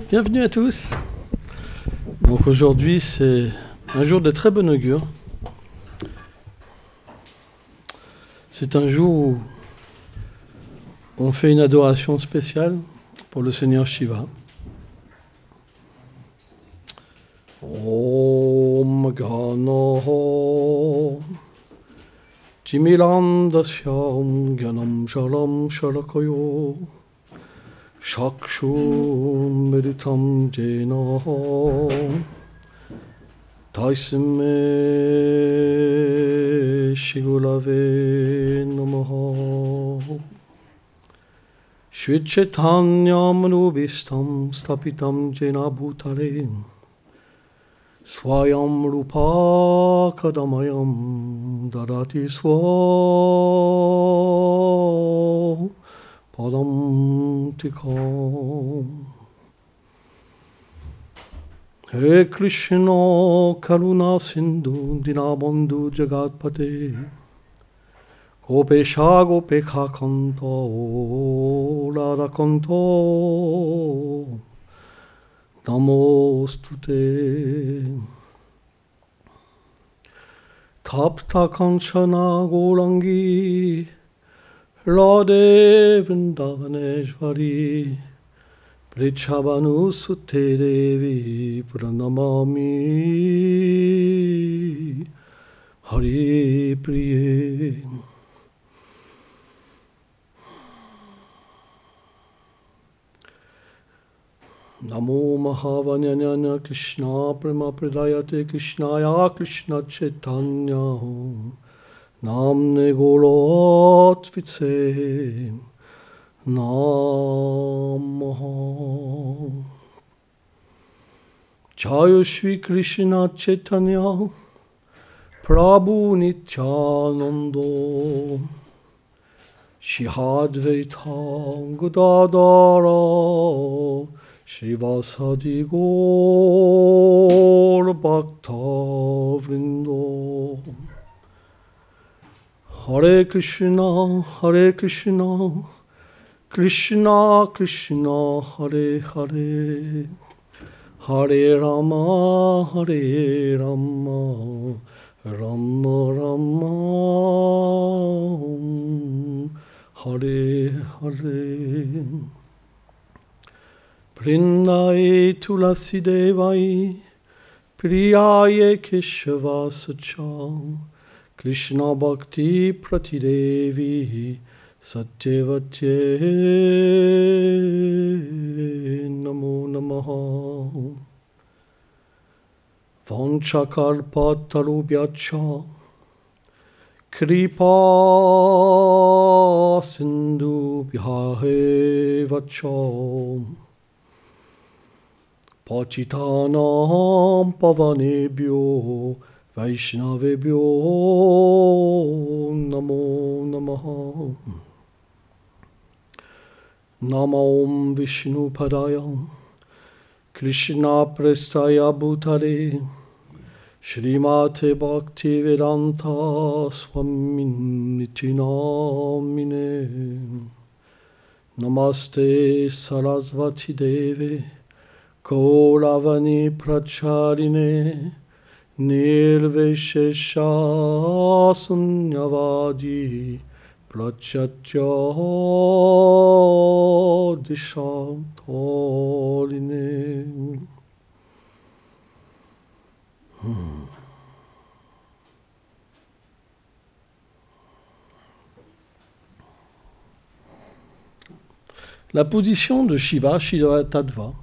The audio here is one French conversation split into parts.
Bienvenue à tous. Donc aujourd'hui c'est un jour de très bon augure. C'est un jour où on fait une adoration spéciale pour le Seigneur Shiva. Om Gano Timiram Dasyam Ganam Shalam Shalakoyo Shakshum Meditam Jena Taisme Shigulave Namaha Shvichetanyam Nubistam Stapitam Jena Bhutale Swayam Rupa Kadamayam Dadati Swa Padam Tikam. He Krishna Karuna Sindhu Dinabandhu Jagatpate Gopesha Gopekha Kanto Radha Kanto Namostute Tapta Kanchana Gorangi Radhe Vrindavaneshvari Prichabhanu Sute Devi Pranamami Hari Priye. Namo Mahavanyanya Krishna Prema Pradayate Krishnaya Krishna Chaitanya Namne Golot Vitse Namaha Jaya Shri Krishna Chaitanya Prabhu Nityanando Shri Advaita Gadadara Shivasadi Gaur Bhakta Vrindo. Hare Krishna, Krishna Krishna, Hare Hare, Hare Rama, Rama Rama, Hare Hare. Prindaye Tulasi Devai, Priyaye Keshava Sacha, Krishna Bhakti Pratidevi, Satyavatye Namo Namaha. Vanchakalpatarubhyacha, Kripa Sindhubhyahe Vacha. Pachitanam Pavanebhyo Vaishnavebhyo Namo Namaha. Namo Om Vishnu Padaya Krishna Prestaya Bhutale Srimate Bhakti Vedanta Swaminiti Namine. Namaste Sarasvati Deve Kauravani Pracharine Nirvishesha Sunyavadi Prachatya Dishantaline. La position de Shiva, Shiva Tattva,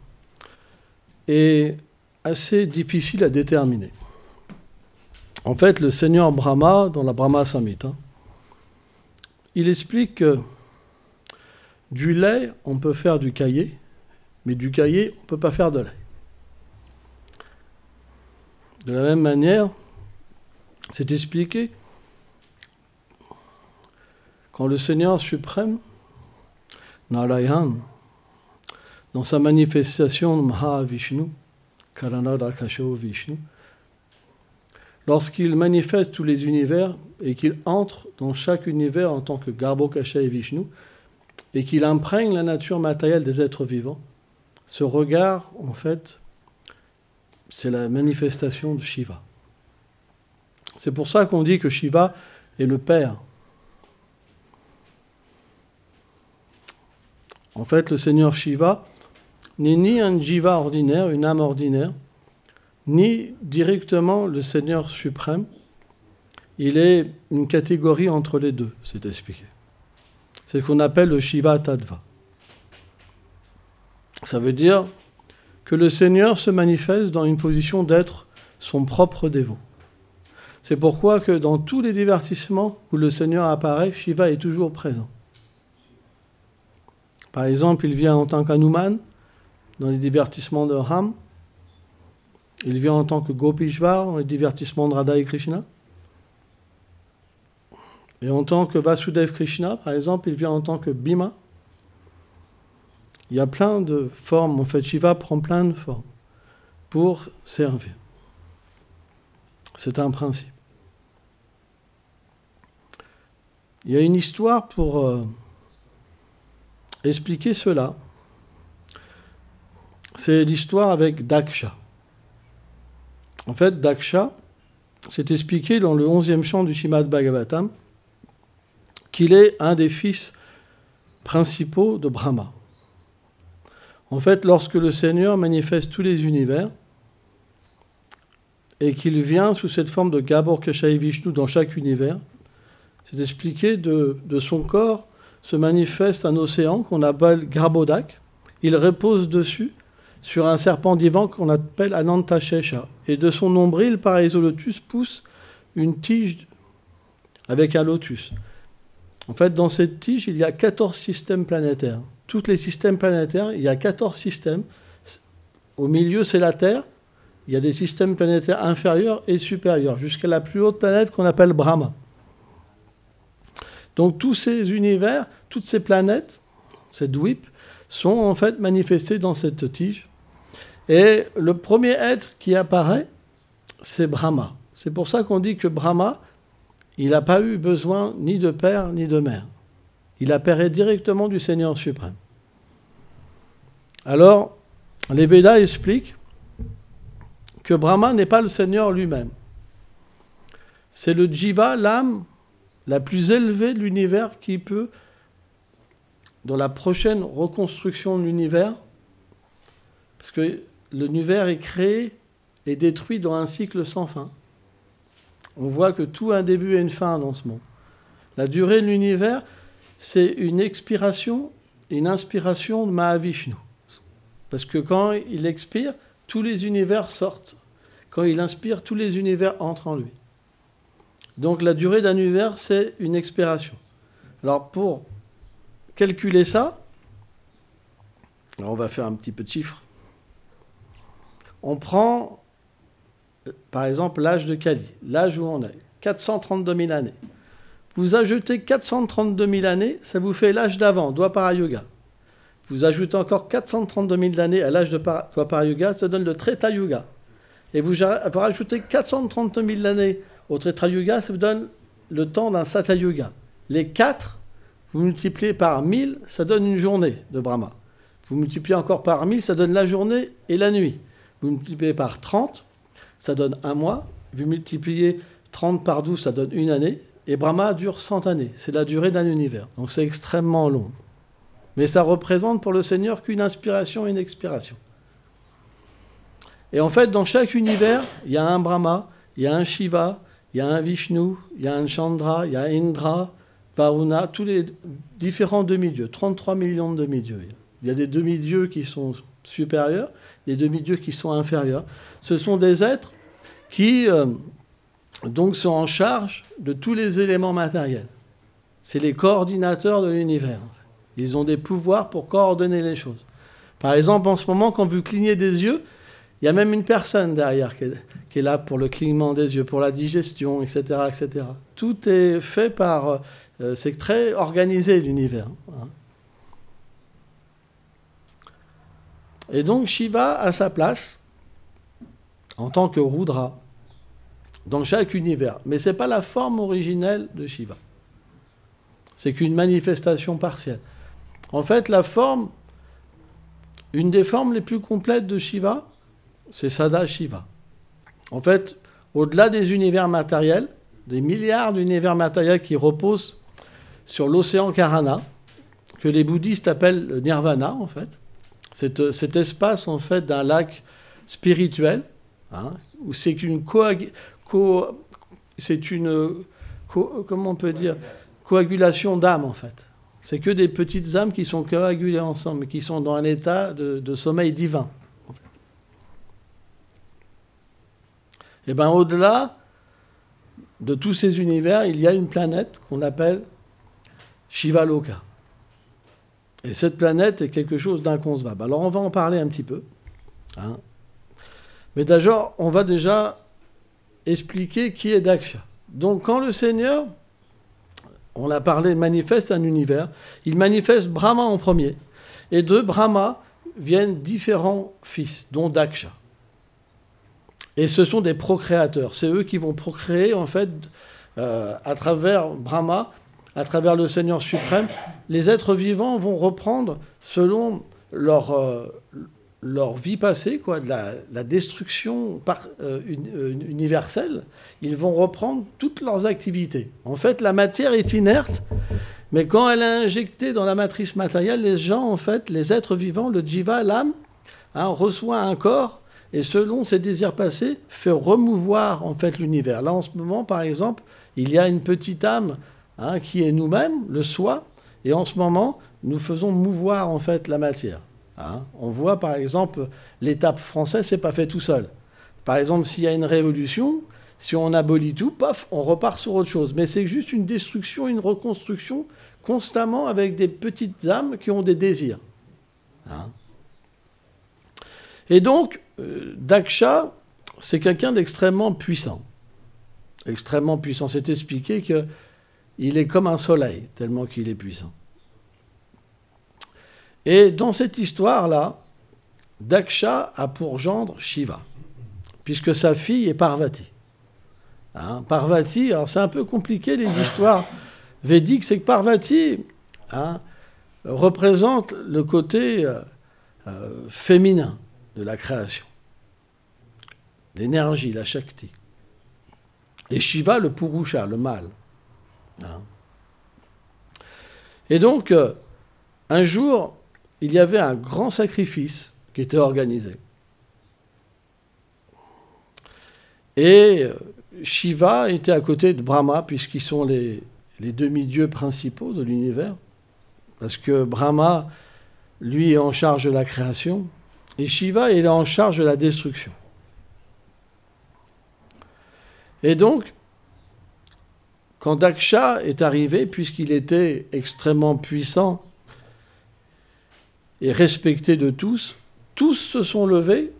est assez difficile à déterminer. En fait, le Seigneur Brahma, dans la Brahma Samhita, il explique que du lait, on peut faire du caillé, mais du caillé, on ne peut pas faire de lait. De la même manière, c'est expliqué quand le Seigneur suprême, Narayan, dans sa manifestation de Mahavishnu, Karanadakasho Vishnu, lorsqu'il manifeste tous les univers et qu'il entre dans chaque univers en tant que Garbhokasha et Vishnu, et qu'il imprègne la nature matérielle des êtres vivants, ce regard, en fait, c'est la manifestation de Shiva. C'est pour ça qu'on dit que Shiva est le Père. En fait, le Seigneur Shiva n'est ni un jiva ordinaire, une âme ordinaire, ni directement le Seigneur suprême. Il est une catégorie entre les deux, c'est expliqué. C'est ce qu'on appelle le Shiva Tattva. Ça veut dire que le Seigneur se manifeste dans une position d'être son propre dévot. C'est pourquoi que dans tous les divertissements où le Seigneur apparaît, Shiva est toujours présent. Par exemple, il vient en tant qu'Hanuman dans les divertissements de Ram. Il vient en tant que Gopishvar dans les divertissements de Radha et Krishna. Et en tant que Vasudev Krishna, par exemple, il vient en tant que Bhima. Il y a plein de formes. En fait, Shiva prend plein de formes pour servir. C'est un principe. Il y a une histoire pour expliquer cela. C'est l'histoire avec Daksha. En fait, Daksha, c'est expliqué dans le 11e chant du Srimad Bhagavatam qu'il est un des fils principaux de Brahma. En fait, lorsque le Seigneur manifeste tous les univers et qu'il vient sous cette forme de Gabor Kashai Vishnu dans chaque univers, c'est expliqué de son corps se manifeste un océan qu'on appelle Garbhodak. Il repose dessus sur un serpent divan qu'on appelle Anantashesha. Et de son nombril, pareil au lotus, pousse une tige avec un lotus. En fait, dans cette tige, il y a 14 systèmes planétaires. Tous les systèmes planétaires, il y a 14 systèmes. Au milieu, c'est la Terre. Il y a des systèmes planétaires inférieurs et supérieurs, jusqu'à la plus haute planète qu'on appelle Brahma. Donc tous ces univers, toutes ces planètes, ces dweeps, sont en fait manifestés dans cette tige. Et le premier être qui apparaît, c'est Brahma. C'est pour ça qu'on dit que Brahma, il n'a pas eu besoin ni de père ni de mère. Il apparaît directement du Seigneur suprême. Alors, les Védas expliquent que Brahma n'est pas le Seigneur lui-même. C'est le jiva, l'âme la plus élevée de l'univers qui peut, dans la prochaine reconstruction de l'univers, parce que l'univers est créé et détruit dans un cycle sans fin. On voit que tout a un début et une fin dans ce monde. La durée de l'univers, c'est une expiration et une inspiration de Mahavishnu. Parce que quand il expire, tous les univers sortent. Quand il inspire, tous les univers entrent en lui. Donc la durée d'un univers, c'est une expiration. Alors pour calculer ça, on va faire un petit peu de chiffres. On prend, par exemple, l'âge de Kali, l'âge où on est, 432 000 années. Vous ajoutez 432 000 années, ça vous fait l'âge d'avant, Dwapara Yuga. Vous ajoutez encore 432 000 années à l'âge de Dwapara Yuga, ça donne le Treta Yuga. Et vous rajoutez 432 000 années au Treta Yuga, ça vous donne le temps d'un Satya Yuga. Les 4, vous multipliez par 1000, ça donne une journée de Brahma. Vous multipliez encore par 1000, ça donne la journée et la nuit. Vous multipliez par 30, ça donne un mois. Vous multipliez 30 par 12, ça donne une année. Et Brahma dure 100 années. C'est la durée d'un univers. Donc c'est extrêmement long. Mais ça représente pour le Seigneur qu'une inspiration et une expiration. Et en fait, dans chaque univers, il y a un Brahma, il y a un Shiva, il y a un Vishnu, il y a un Chandra, il y a Indra, Varuna, tous les différents demi-dieux, 33 millions de demi-dieux. Il y a des demi-dieux qui sont supérieurs, des demi-dieux qui sont inférieurs. Ce sont des êtres qui donc sont en charge de tous les éléments matériels. C'est les coordinateurs de l'univers. En fait. Ils ont des pouvoirs pour coordonner les choses. Par exemple, en ce moment, quand vous clignez des yeux, il y a même une personne derrière qui est là pour le clignement des yeux, pour la digestion, etc. etc. Tout est fait par... c'est très organisé, l'univers. Hein. Et donc, Shiva a sa place en tant que Rudra dans chaque univers. Mais ce n'est pas la forme originelle de Shiva. C'est qu'une manifestation partielle. En fait, la forme une des formes les plus complètes de Shiva, c'est Sadashiva. En fait, au-delà des univers matériels, des milliards d'univers matériels qui reposent sur l'océan Karana, que les bouddhistes appellent le nirvana, en fait, cet espace, en fait, d'un lac spirituel, hein, où c'est une comment on peut dire, coagulation d'âmes, en fait. C'est que des petites âmes qui sont coagulées ensemble, qui sont dans un état de sommeil divin. En fait. Et bien, au-delà de tous ces univers, il y a une planète qu'on appelle Shivaloka. Et cette planète est quelque chose d'inconcevable. Alors, on va en parler un petit peu. Hein. Mais d'abord, on va déjà expliquer qui est Daksha. Donc, quand le Seigneur, on l'a parlé, manifeste un univers, il manifeste Brahma en premier. Et de Brahma viennent différents fils, dont Daksha. Et ce sont des procréateurs. C'est eux qui vont procréer, en fait, à travers Brahma, à travers le Seigneur suprême. Les êtres vivants vont reprendre, selon leur vie passée, quoi, de la destruction universelle, ils vont reprendre toutes leurs activités. En fait, la matière est inerte, mais quand elle est injectée dans la matrice matérielle, les gens, en fait, les êtres vivants, le jiva, l'âme, hein, reçoit un corps, et selon ses désirs passés, fait remouvoir, en fait, l'univers. Là, en ce moment, par exemple, il y a une petite âme, hein, qui est nous-mêmes, le soi, et en ce moment, nous faisons mouvoir, en fait, la matière. Hein. On voit, par exemple, l'étape française, c'est pas fait tout seul. Par exemple, s'il y a une révolution, si on abolit tout, paf, on repart sur autre chose. Mais c'est juste une destruction, une reconstruction, constamment avec des petites âmes qui ont des désirs. Hein. Et donc, Daksha, c'est quelqu'un d'extrêmement puissant. Extrêmement puissant. C'est expliqué qu'il est comme un soleil, tellement qu'il est puissant. Et dans cette histoire-là, Daksha a pour gendre Shiva, puisque sa fille est Parvati. Hein, Parvati, alors c'est un peu compliqué les histoires védiques, c'est que Parvati, hein, représente le côté féminin de la création, l'énergie, la Shakti. Et Shiva, le Purusha, le mâle. Hein. Et donc, un jour, il y avait un grand sacrifice qui était organisé. Et Shiva était à côté de Brahma, puisqu'ils sont les demi-dieux principaux de l'univers. Parce que Brahma, lui, est en charge de la création, et Shiva, il est en charge de la destruction. Et donc, quand Daksha est arrivé, puisqu'il était extrêmement puissant et respecté de tous, tous se sont levés,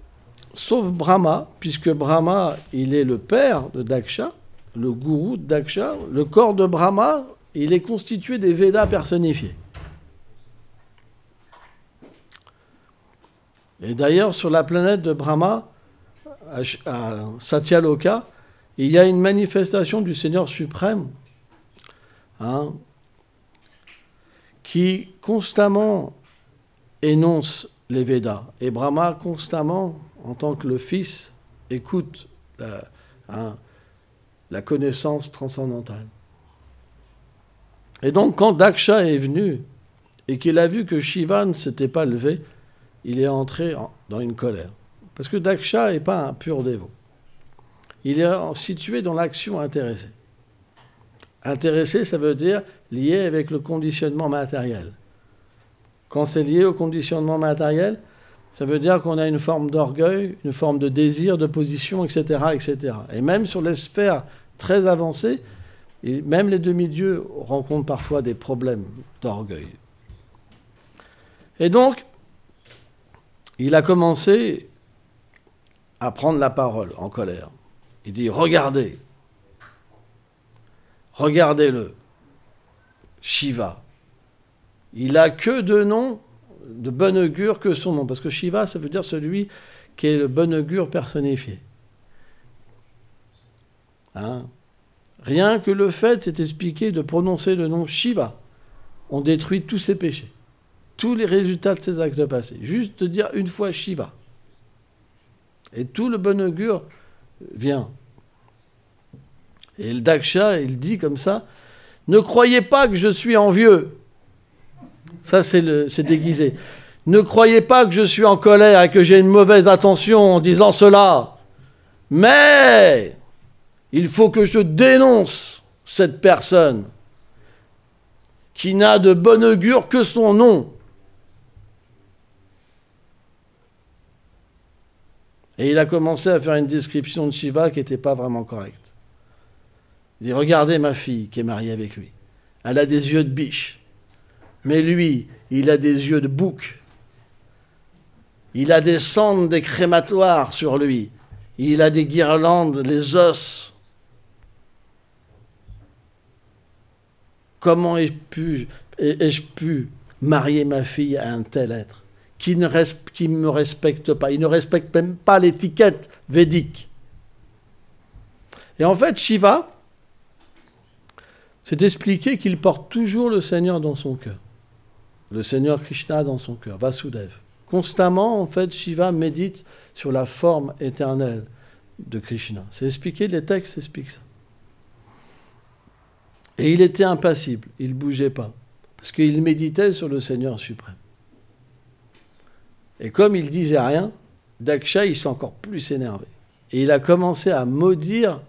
sauf Brahma, puisque Brahma, il est le père de Daksha, le gourou de Daksha. Le corps de Brahma, il est constitué des Védas personnifiés. Et d'ailleurs, sur la planète de Brahma, à Satyaloka, il y a une manifestation du Seigneur suprême, hein, qui constamment énonce les Védas. Et Brahma, constamment, en tant que le fils, écoute la connaissance transcendantale. Et donc, quand Daksha est venu et qu'il a vu que Shiva ne s'était pas levé, il est entré dans une colère. Parce que Daksha n'est pas un pur dévot. Il est situé dans l'action intéressée. Intéressé, ça veut dire lié avec le conditionnement matériel. Quand c'est lié au conditionnement matériel, ça veut dire qu'on a une forme d'orgueil, une forme de désir, de position, etc., etc. Et même sur les sphères très avancées, et même les demi-dieux rencontrent parfois des problèmes d'orgueil. Et donc, il a commencé à prendre la parole en colère. Il dit « Regardez, regardez-le, Shiva. Il n'a que de nom de bon augure que son nom. » Parce que Shiva, ça veut dire celui qui est le bon augure personnifié. Hein? Rien que le fait, c'est expliqué, de prononcer le nom Shiva, on détruit tous ses péchés. tous les résultats de ses actes passés. Juste de dire une fois Shiva. Et tout le bon augure vient. Et le Daksha, il dit comme ça, « Ne croyez pas que je suis envieux. » Ça, c'est déguisé. « Ne croyez pas que je suis en colère et que j'ai une mauvaise intention en disant cela. Mais il faut que je dénonce cette personne qui n'a de bon augure que son nom. » Et il a commencé à faire une description de Shiva qui n'était pas vraiment correcte. Il dit, regardez ma fille qui est mariée avec lui. Elle a des yeux de biche. Mais lui, il a des yeux de bouc. Il a des cendres des crématoires sur lui. Il a des guirlandes, les os. Comment ai-je pu marier ma fille à un tel être qui ne me respecte pas? Il ne respecte même pas l'étiquette védique. Et en fait, Shiva s'est expliqué qu'il porte toujours le Seigneur dans son cœur. Le Seigneur Krishna dans son cœur, Vasudeva. Constamment, en fait, Shiva médite sur la forme éternelle de Krishna. C'est expliqué, les textes expliquent ça. Et il était impassible, il ne bougeait pas, parce qu'il méditait sur le Seigneur suprême. Et comme il disait rien, Daksha, il s'est encore plus énervé. Et il a commencé à maudire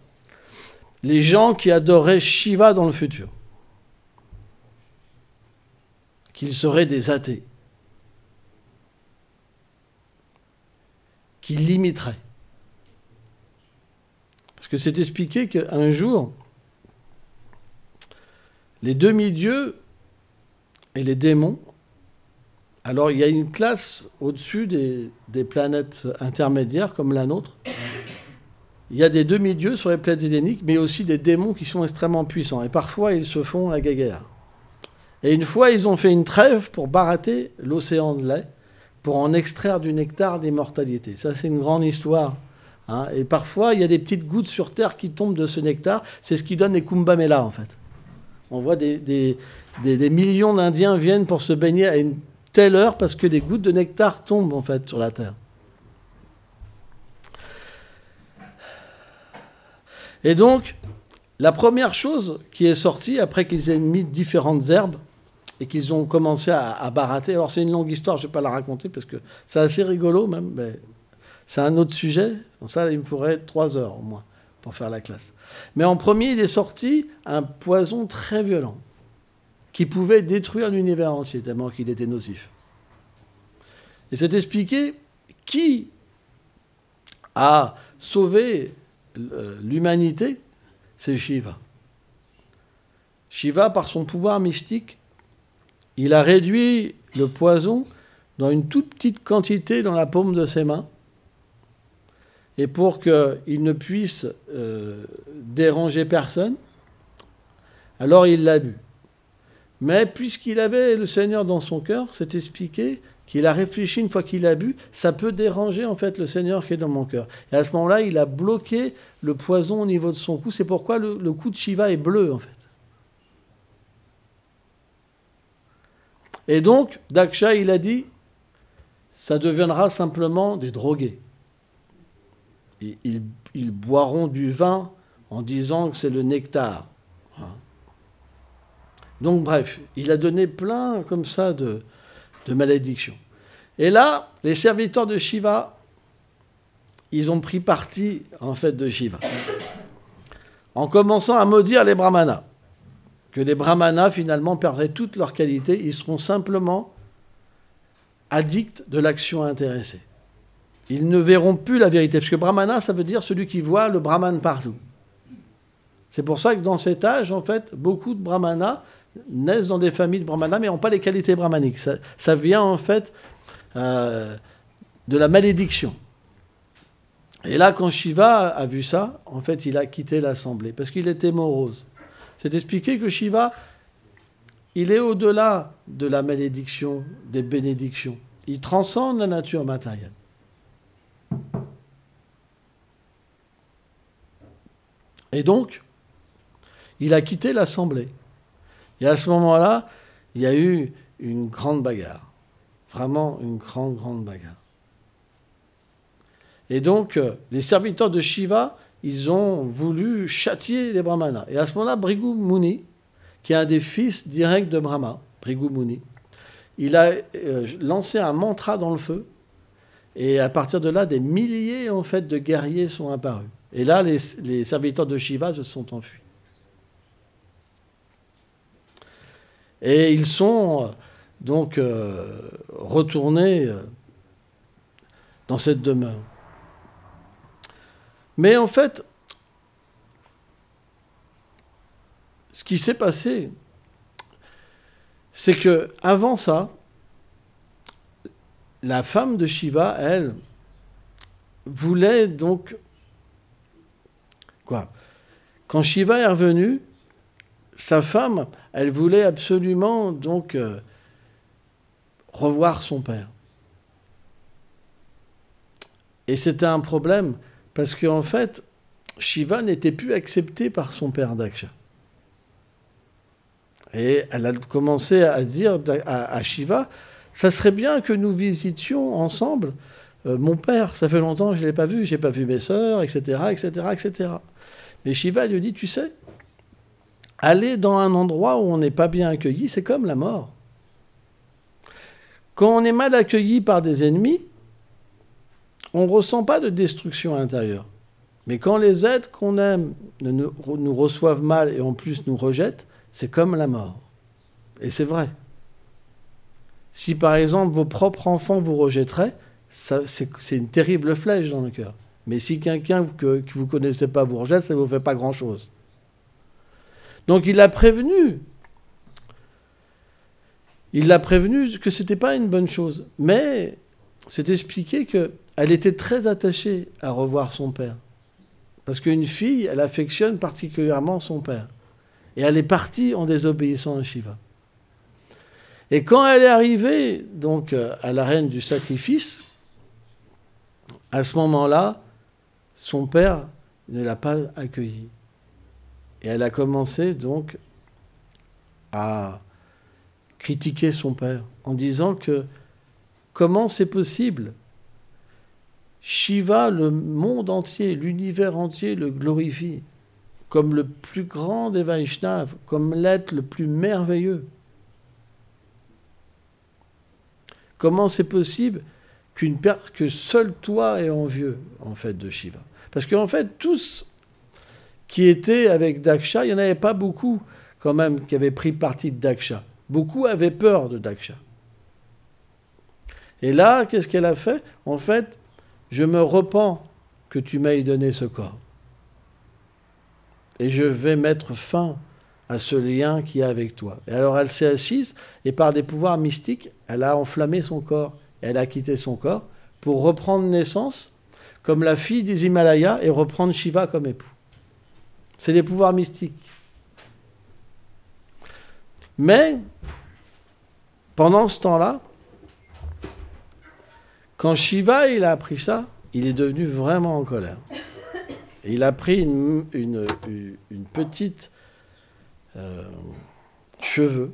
les gens qui adoraient Shiva dans le futur. Qu'ils seraient des athées. Qu'ils l'imiteraient. Parce que c'est expliqué qu'un jour, les demi-dieux et les démons, alors il y a une classe au-dessus des planètes intermédiaires comme la nôtre. Il y a des demi-dieux sur les planètes héléniques, mais aussi des démons qui sont extrêmement puissants. Et parfois, ils se font la guéguerre. Et une fois, ils ont fait une trêve pour barater l'océan de lait, pour en extraire du nectar d'immortalité. Ça, c'est une grande histoire. Hein. Et parfois, il y a des petites gouttes sur Terre qui tombent de ce nectar. C'est ce qui donne les Kumbh Mela, en fait. On voit des millions d'Indiens viennent pour se baigner à une telle heure parce que des gouttes de nectar tombent, en fait, sur la Terre. Et donc, la première chose qui est sortie, après qu'ils aient mis différentes herbes et qu'ils ont commencé à barater, alors c'est une longue histoire, je ne vais pas la raconter parce que c'est assez rigolo même, mais c'est un autre sujet. Pour ça, il me faudrait 3 heures au moins pour faire la classe. Mais en premier, il est sorti un poison très violent qui pouvait détruire l'univers entier, tellement qu'il était nocif. Et c'est expliqué qui a sauvé l'humanité, c'est Shiva. Shiva, par son pouvoir mystique, il a réduit le poison dans une toute petite quantité dans la paume de ses mains, et pour qu'il ne puisse déranger personne, alors il l'a bu. Mais puisqu'il avait le Seigneur dans son cœur, c'est expliqué qu'il a réfléchi une fois qu'il a bu, ça peut déranger en fait le Seigneur qui est dans mon cœur. Et à ce moment-là, il a bloqué le poison au niveau de son cou. C'est pourquoi le cou de Shiva est bleu en fait. Et donc, Daksha, il a dit, ça deviendra simplement des drogués. Ils boiront du vin en disant que c'est le nectar. Donc bref, il a donné plein comme ça de malédictions. Et là, les serviteurs de Shiva, ils ont pris parti en fait de Shiva. En commençant à maudire les brahmanas. Que les brahmanas finalement perdraient toute leur qualité, ils seront simplement addicts de l'action intéressée. Ils ne verront plus la vérité. Parce que brahmana, ça veut dire celui qui voit le brahman partout. C'est pour ça que dans cet âge, en fait, beaucoup de brahmanas naissent dans des familles de brahmanas, mais n'ont pas les qualités brahmaniques. Ça vient, en fait, de la malédiction. Et là, quand Shiva a vu ça, en fait, il a quitté l'assemblée, parce qu'il était morose. C'est expliqué que Shiva, il est au-delà de la malédiction, des bénédictions. Il transcende la nature matérielle. Et donc, il a quitté l'assemblée. Et à ce moment-là, il y a eu une grande bagarre. Vraiment une grande, grande bagarre. Et donc, les serviteurs de Shiva, ils ont voulu châtier les brahmanas. Et à ce moment-là, Bhrigu Muni, qui est un des fils directs de Brahma, Bhrigu Muni, il a lancé un mantra dans le feu. Et à partir de là, des milliers en fait, de guerriers sont apparus. Et là, les serviteurs de Shiva se sont enfuis. Et ils sont donc retournés dans cette demeure. Mais en fait, ce qui s'est passé, c'est que avant ça, la femme de Shiva, elle, voulait donc... Quoi ? Quand Shiva est revenu, sa femme, elle voulait absolument donc revoir son père. Et c'était un problème, parce qu'en fait, Shiva n'était plus accepté par son père Daksha. Et elle a commencé à dire à Shiva, ça serait bien que nous visitions ensemble mon père. Ça fait longtemps que je ne l'ai pas vu, je n'ai pas vu mes sœurs, etc., etc., etc. Mais Shiva lui dit, tu sais, aller dans un endroit où on n'est pas bien accueilli, c'est comme la mort. Quand on est mal accueilli par des ennemis, on ne ressent pas de destruction intérieure. Mais quand les êtres qu'on aime nous reçoivent mal et en plus nous rejettent, c'est comme la mort. Et c'est vrai. Si par exemple vos propres enfants vous rejetteraient, c'est une terrible flèche dans le cœur. Mais si quelqu'un que vous ne connaissez pas vous rejette, ça ne vous fait pas grand-chose. Donc il l'a prévenu. Il l'a prévenu que ce n'était pas une bonne chose. Mais c'est expliqué qu'elle était très attachée à revoir son père. Parce qu'une fille, elle affectionne particulièrement son père. Et elle est partie en désobéissant à Shiva. Et quand elle est arrivée donc, à l'arène du sacrifice, à ce moment-là, son père ne l'a pas accueillie. Et elle a commencé donc à critiquer son père en disant que comment c'est possible ? Shiva, le monde entier, l'univers entier le glorifie comme le plus grand des Vaishnavas, comme l'être le plus merveilleux. Comment c'est possible que seul toi est envieux, en fait, de Shiva ? Parce qu'en fait, tous qui étaient avec Daksha, il n'y en avait pas beaucoup, quand même, qui avaient pris parti de Daksha. Beaucoup avaient peur de Daksha. Et là, qu'est-ce qu'elle a fait ? En fait, je me repens que tu m'aies donné ce corps. Et je vais mettre fin à ce lien qu'il y a avec toi. Et alors elle s'est assise, et par des pouvoirs mystiques, elle a enflammé son corps. Elle a quitté son corps pour reprendre naissance comme la fille des Himalayas et reprendre Shiva comme époux. C'est des pouvoirs mystiques. Mais, pendant ce temps-là, quand Shiva il a appris ça, il est devenu vraiment en colère. Et il a pris une petite cheveu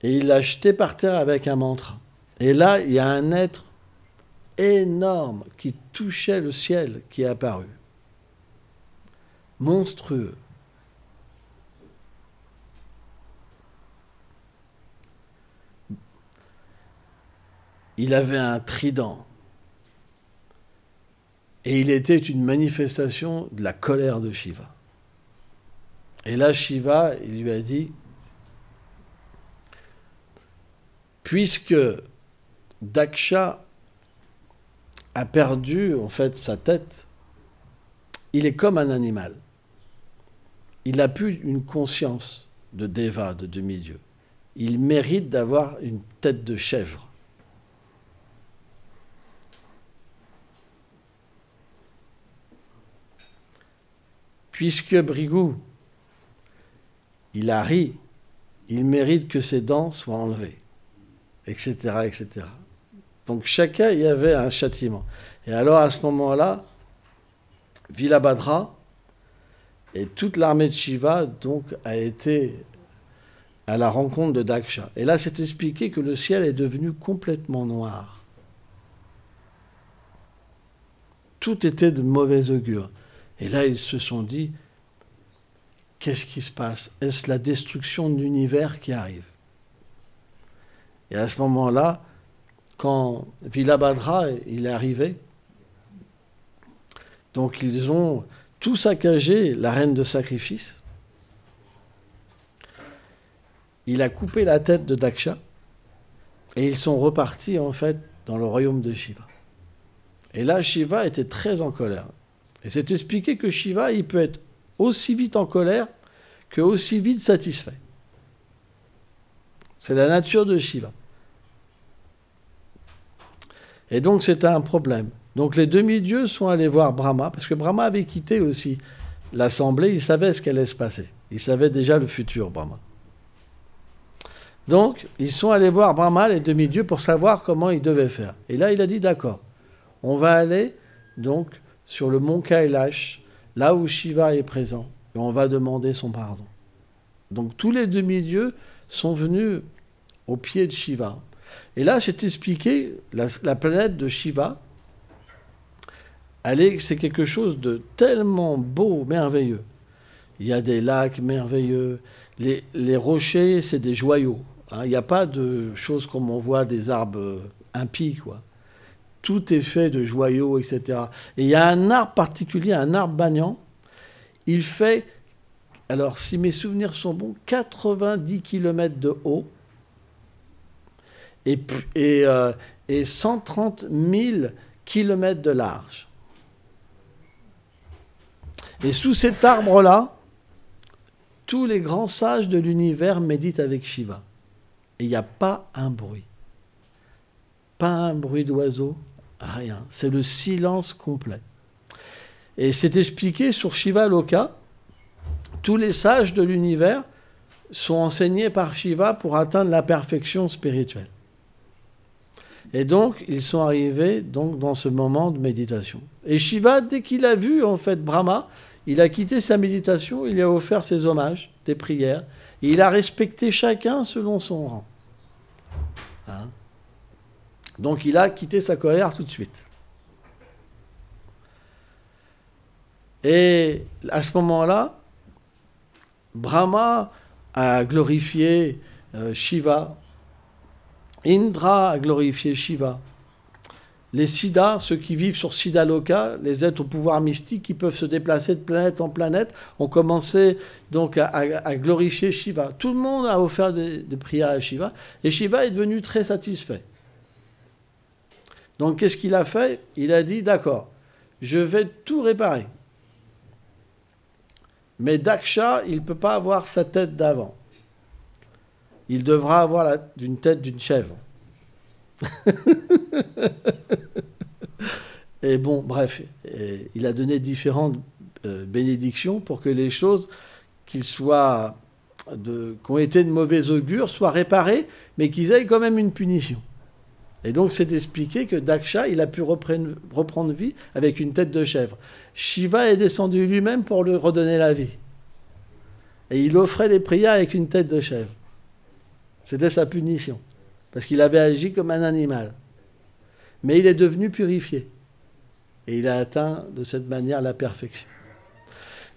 et il l'a jeté par terre avec un mantra. Et là, il y a un être énorme qui touchait le ciel qui est apparu. Monstrueux. Il avait un trident. Et il était une manifestation de la colère de Shiva. Et là, Shiva, il lui a dit, puisque Daksha a perdu, en fait, sa tête, il est comme un animal. Il n'a plus une conscience de Deva, de demi-dieu. Il mérite d'avoir une tête de chèvre. Puisque Bhrigu, il a ri, il mérite que ses dents soient enlevées, etc., etc. Donc chacun y avait un châtiment. Et alors à ce moment-là, Vilabhadra et toute l'armée de Shiva donc, a été à la rencontre de Daksha. Et là, c'est expliqué que le ciel est devenu complètement noir. Tout était de mauvais augure. Et là, ils se sont dit, qu'est-ce qui se passe? Est-ce la destruction de l'univers qui arrive? Et à ce moment-là, quand Villabhadra il est arrivé, donc ils ont tout saccagé la reine de sacrifice. Il a coupé la tête de Daksha et ils sont repartis en fait dans le royaume de Shiva. Et là, Shiva était très en colère. Et c'est expliqué que Shiva, il peut être aussi vite en colère que aussi vite satisfait. C'est la nature de Shiva. Et donc, c'était un problème. Donc, les demi-dieux sont allés voir Brahma, parce que Brahma avait quitté aussi l'assemblée, il savait ce qui allait se passer. Il savait déjà le futur, Brahma. Donc, ils sont allés voir Brahma, les demi-dieux, pour savoir comment ils devaient faire. Et là, il a dit, d'accord, on va aller donc sur le mont Kailash, là où Shiva est présent, et on va demander son pardon. Donc, tous les demi-dieux sont venus au pied de Shiva. Et là, c'est expliqué, la planète de Shiva, c'est quelque chose de tellement beau, merveilleux. Il y a des lacs merveilleux. Les rochers, c'est des joyaux. Hein. Il n'y a pas de choses comme on voit des arbres impies, quoi. Tout est fait de joyaux, etc. Et il y a un arbre particulier, un arbre banyan. Il fait, alors si mes souvenirs sont bons, 90 km de haut et 130 000 km de large. Et sous cet arbre-là, tous les grands sages de l'univers méditent avec Shiva. Et il n'y a pas un bruit. Pas un bruit d'oiseau, rien. C'est le silence complet. Et c'est expliqué sur Shiva Loka, tous les sages de l'univers sont enseignés par Shiva pour atteindre la perfection spirituelle. Et donc, ils sont arrivés donc, dans ce moment de méditation. Et Shiva, dès qu'il a vu en fait Brahma, il a quitté sa méditation, il lui a offert ses hommages, des prières, et il a respecté chacun selon son rang. Hein? Donc il a quitté sa colère tout de suite. Et à ce moment-là, Brahma a glorifié Shiva, Indra a glorifié Shiva. Les Siddhas, ceux qui vivent sur Siddhaloka, les êtres au pouvoir mystique qui peuvent se déplacer de planète en planète, ont commencé donc à glorifier Shiva. Tout le monde a offert des prières à Shiva, et Shiva est devenu très satisfait. Donc qu'est-ce qu'il a fait? Il a dit, d'accord, je vais tout réparer. Mais Daksha, il ne peut pas avoir sa tête d'avant. Il devra avoir une tête d'une chèvre. Et bon, bref, il a donné différentes bénédictions pour que les choses qui ont été de mauvais augure soient réparées, mais qu'ils aient quand même une punition. Et donc c'est expliqué que Daksha, il a pu reprendre vie avec une tête de chèvre. Shiva est descendu lui-même pour lui redonner la vie. Et il offrait des prières avec une tête de chèvre. C'était sa punition. Parce qu'il avait agi comme un animal. Mais il est devenu purifié. Et il a atteint de cette manière la perfection.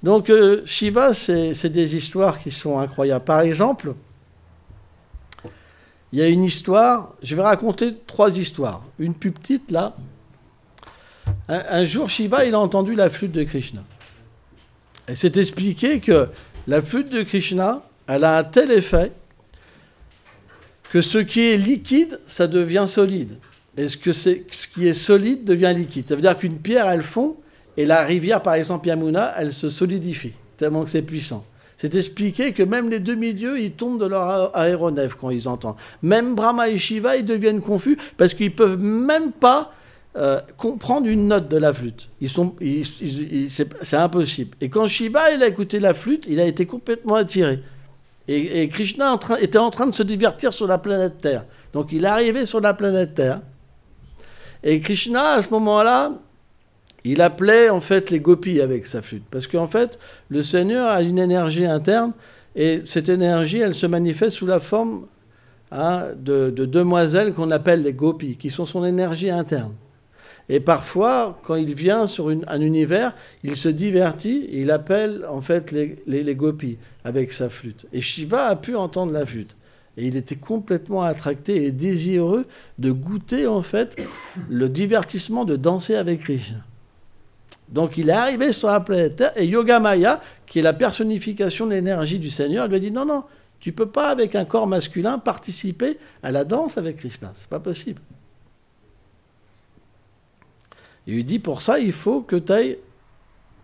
Donc Shiva, c'est des histoires qui sont incroyables. Par exemple, il y a une histoire, je vais raconter 3 histoires. Une plus petite, là. Un jour, Shiva, il a entendu la flûte de Krishna. Et c'est expliqué que la flûte de Krishna, elle a un tel effet que ce qui est liquide, ça devient solide. Et ce qui est solide devient liquide. Ça veut dire qu'une pierre, elle fond, et la rivière, par exemple Yamuna, elle se solidifie, tellement que c'est puissant. C'est expliqué que même les demi-dieux, ils tombent de leur aéronef quand ils entendent. Même Brahma et Shiva, ils deviennent confus, parce qu'ils ne peuvent même pas comprendre une note de la flûte. C'est impossible. Et quand Shiva, il a écouté la flûte, il a été complètement attiré. Et Krishna était en train de se divertir sur la planète Terre. Donc il est arrivé sur la planète Terre. Et Krishna, à ce moment-là, il appelait en fait les gopis avec sa flûte. Parce qu'en fait, le Seigneur a une énergie interne Et cette énergie, elle se manifeste sous la forme de demoiselles qu'on appelle les gopis, qui sont son énergie interne. Et parfois, quand il vient sur un univers, il se divertit, et il appelle en fait les gopis avec sa flûte. Et Shiva a pu entendre la flûte. Et il était complètement attracté et désireux de goûter en fait le divertissement de danser avec Krishna. Donc il est arrivé sur la planète Terre, et Yogamaya, qui est la personnification de l'énergie du Seigneur, lui a dit non, non, tu ne peux pas avec un corps masculin participer à la danse avec Krishna, c'est pas possible. Il lui dit pour ça, il faut que tu ailles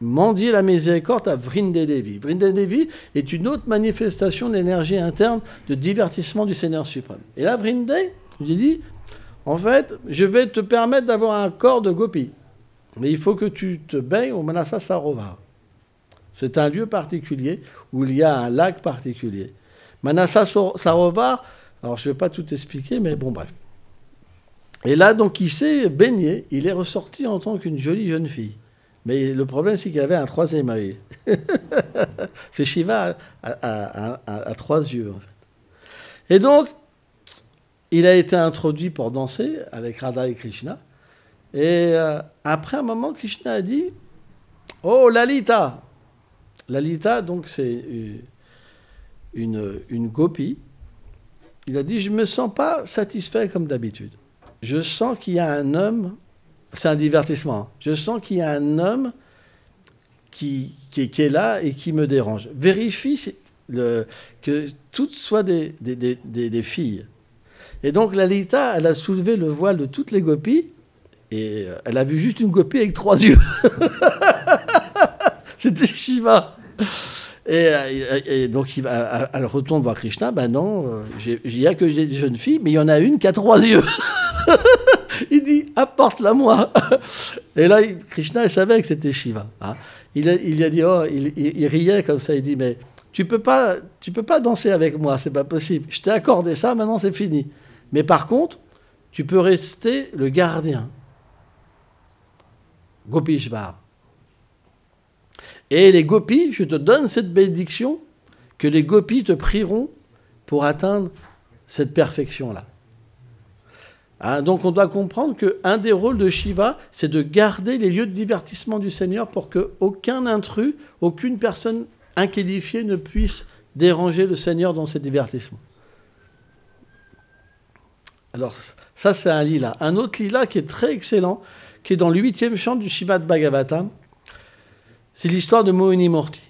mendier la miséricorde à Vrindadevi. Vrindadevi est une autre manifestation de l'énergie interne de divertissement du Seigneur suprême. Et là, Vrindé lui dit, en fait, je vais te permettre d'avoir un corps de gopi. Mais il faut que tu te baignes au Manasa Sarovar. C'est un lieu particulier où il y a un lac particulier. Manasa Sarovar, alors je ne vais pas tout expliquer, mais bon, bref. Et là, donc, il s'est baigné, il est ressorti en tant qu'une jolie jeune fille. Mais le problème, c'est qu'il avait un troisième œil. C'est Shiva à trois yeux, en fait. Et donc, il a été introduit pour danser avec Radha et Krishna. Et après un moment, Krishna a dit « Oh, Lalita !» Lalita, donc, c'est une gopi. Il a dit « Je ne me sens pas satisfait comme d'habitude. Je sens qu'il y a un homme, c'est un divertissement, je sens qu'il y a un homme qui est là et qui me dérange. Vérifie que toutes soient des filles. » Et donc Lalita, elle a soulevé le voile de toutes les gopis et elle a vu juste une gopie avec trois yeux. C'était Shiva. Et donc elle retourne voir Krishna. Ben non, il n'y a que des jeunes filles, mais il y en a une qui a trois yeux. Il dit, apporte-la moi. Et là, Krishna, il savait que c'était Shiva. Hein. Il a dit, oh, il riait comme ça. Il dit, mais tu peux pas danser avec moi, c'est pas possible. Je t'ai accordé ça, maintenant c'est fini. Mais par contre, tu peux rester le gardien. Gopishvar. Et les gopis, je te donne cette bénédiction que les gopis te prieront pour atteindre cette perfection-là. Hein, donc on doit comprendre qu'un des rôles de Shiva, c'est de garder les lieux de divertissement du Seigneur pour qu'aucun intrus, aucune personne inqualifiée ne puisse déranger le Seigneur dans ses divertissements. Alors ça c'est un lila. Un autre lila qui est très excellent, qui est dans le 8e chant du Srimad Bhagavatam, c'est l'histoire de Mohini Murti.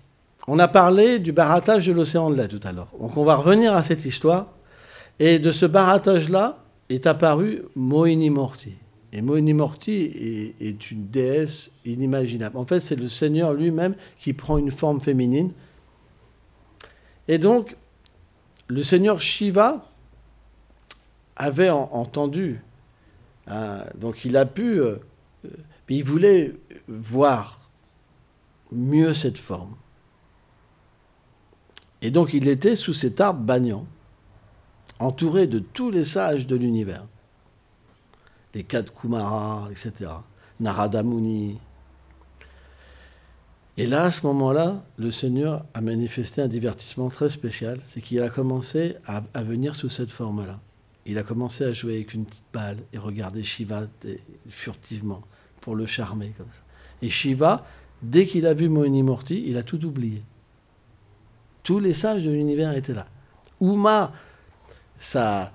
On a parlé du barattage de l'océan de lait tout à l'heure. Donc on va revenir à cette histoire. Et de ce barattage-là est apparu Mohini Murti. Et Mohini Murti est une déesse inimaginable. En fait, c'est le Seigneur lui-même qui prend une forme féminine. Et donc, le Seigneur Shiva avait entendu. Donc il a pu... il voulait voir mieux cette forme. Et donc il était sous cet arbre banyan, entouré de tous les sages de l'univers. Les 4 Kumaras, etc. Narada Muni. Et là, à ce moment-là, le Seigneur a manifesté un divertissement très spécial. C'est qu'il a commencé à venir sous cette forme-là. Il a commencé à jouer avec une petite balle et regarder Shiva furtivement pour le charmer comme ça. Et Shiva, dès qu'il a vu Mohini Murti, il a tout oublié. Tous les sages de l'univers étaient là. Uma, sa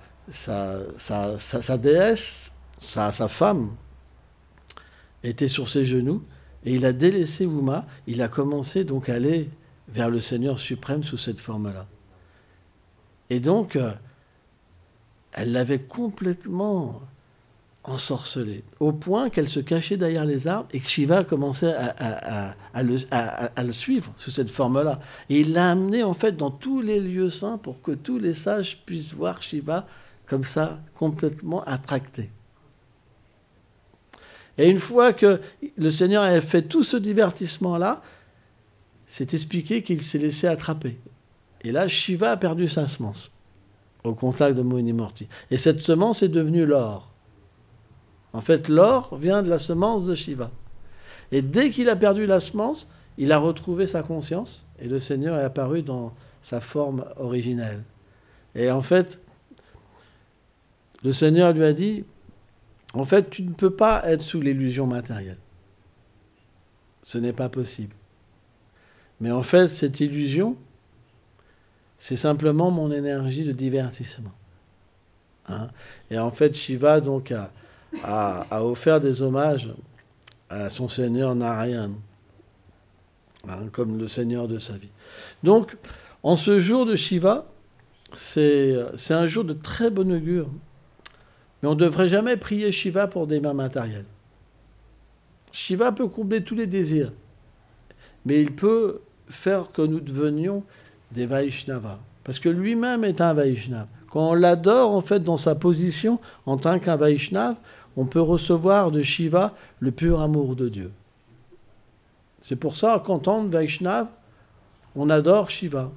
déesse, sa femme, était sur ses genoux et il a délaissé Uma. Il a commencé donc à aller vers le Seigneur suprême sous cette forme-là. Et donc, elle l'avait complètement ensorcelée, au point qu'elle se cachait derrière les arbres et que Shiva commençait à le suivre sous cette forme-là. Et il l'a amené en fait dans tous les lieux saints pour que tous les sages puissent voir Shiva comme ça, complètement attracté. Et une fois que le Seigneur avait fait tout ce divertissement-là, c'est expliqué qu'il s'est laissé attraper. Et là, Shiva a perdu sa semence au contact de Mohini Murti. Et cette semence est devenue l'or. En fait, l'or vient de la semence de Shiva. Et dès qu'il a perdu la semence, il a retrouvé sa conscience et le Seigneur est apparu dans sa forme originelle. Et en fait, le Seigneur lui a dit, en fait, tu ne peux pas être sous l'illusion matérielle. Ce n'est pas possible. Mais en fait, cette illusion, c'est simplement mon énergie de divertissement. Hein? Et en fait, Shiva donc a offert des hommages à son Seigneur Narayan, hein, comme le Seigneur de sa vie. Donc, en ce jour de Shiva, c'est un jour de très bon augure. Mais on ne devrait jamais prier Shiva pour des biens matériels. Shiva peut combler tous les désirs, mais il peut faire que nous devenions des Vaishnavas. Parce que lui-même est un Vaishnava. Quand on l'adore, en fait, dans sa position, en tant qu'un Vaishnava, on peut recevoir de Shiva le pur amour de Dieu. C'est pour ça qu'en tant que Vaishnava, on adore Shiva.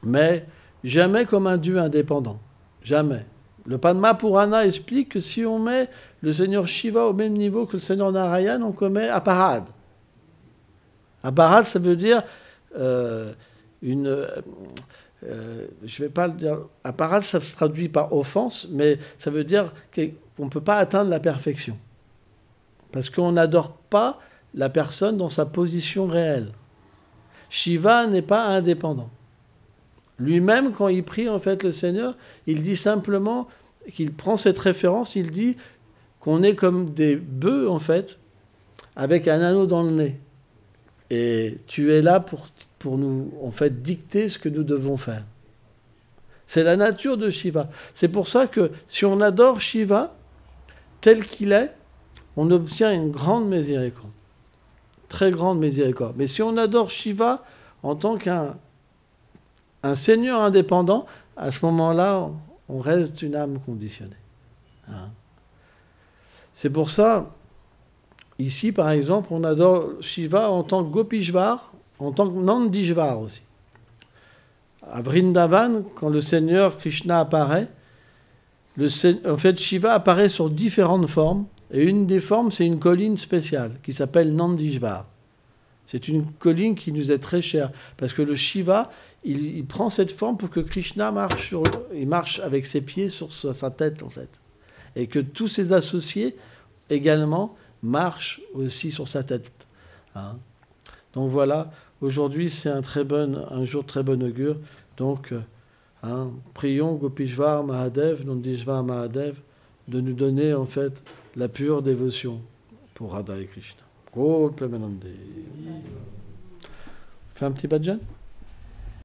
Mais jamais comme un dieu indépendant. Jamais. Le Padma Purana explique que si on met le Seigneur Shiva au même niveau que le Seigneur Narayan, on commet aparad. Aparad, ça veut dire je ne vais pas le dire. Aparad, ça se traduit par offense, mais ça veut dire qu'on ne peut pas atteindre la perfection. Parce qu'on n'adore pas la personne dans sa position réelle. Shiva n'est pas indépendant. Lui-même, quand il prie en fait le Seigneur, il dit simplement qu'il prend cette référence, il dit qu'on est comme des bœufs en fait, avec un anneau dans le nez. Et tu es là pour nous en fait dicter ce que nous devons faire. C'est la nature de Shiva. C'est pour ça que si on adore Shiva tel qu'il est, on obtient une grande miséricorde. Très grande miséricorde. Mais si on adore Shiva en tant qu'un seigneur indépendant, à ce moment-là, on reste une âme conditionnée. Hein. C'est pour ça, ici, par exemple, on adore Shiva en tant que Gopishvar, en tant que Nandishvar aussi. À Vrindavan, quand le Seigneur Krishna apparaît, en fait, Shiva apparaît sur différentes formes, et une des formes, c'est une colline spéciale qui s'appelle Nandishvar. C'est une colline qui nous est très chère, parce que le Shiva, il prend cette forme pour que Krishna marche avec ses pieds sur sa tête, en fait. Et que tous ses associés, également, marchent aussi sur sa tête. Hein. Donc voilà, aujourd'hui, c'est un jour très bon augure. Donc, prions Gopishvar Mahadev, Nandishvar Mahadev, de nous donner, en fait, la pure dévotion pour Radha et Krishna. Fais un petit bhajan.